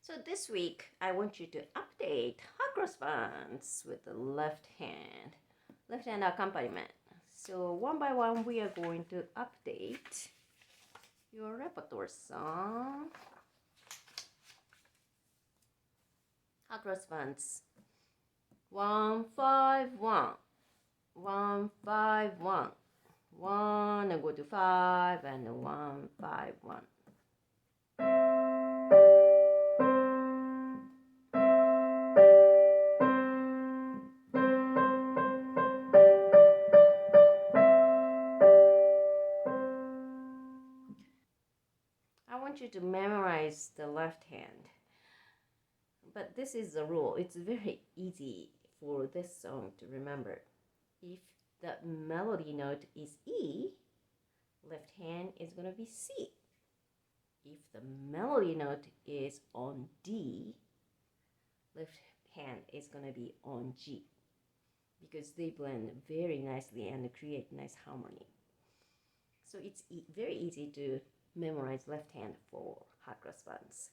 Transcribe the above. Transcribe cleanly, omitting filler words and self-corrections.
So this week, I want you to update hot cross buns with the left hand accompaniment. So one by one, we are going to update your repertoire song. Hot cross buns. 1 5 1 1 5 1 1 and go to 5 and 1 5 1. I want you to memorize the left hand, but this is the rule. It's very easy for this song to remember. If the melody note is E, left hand is going to be C. If the melody note is on D, left hand is going to be on G, because they blend very nicely and create nice harmony. So it's very easy to memorize left hand for hot cross buns.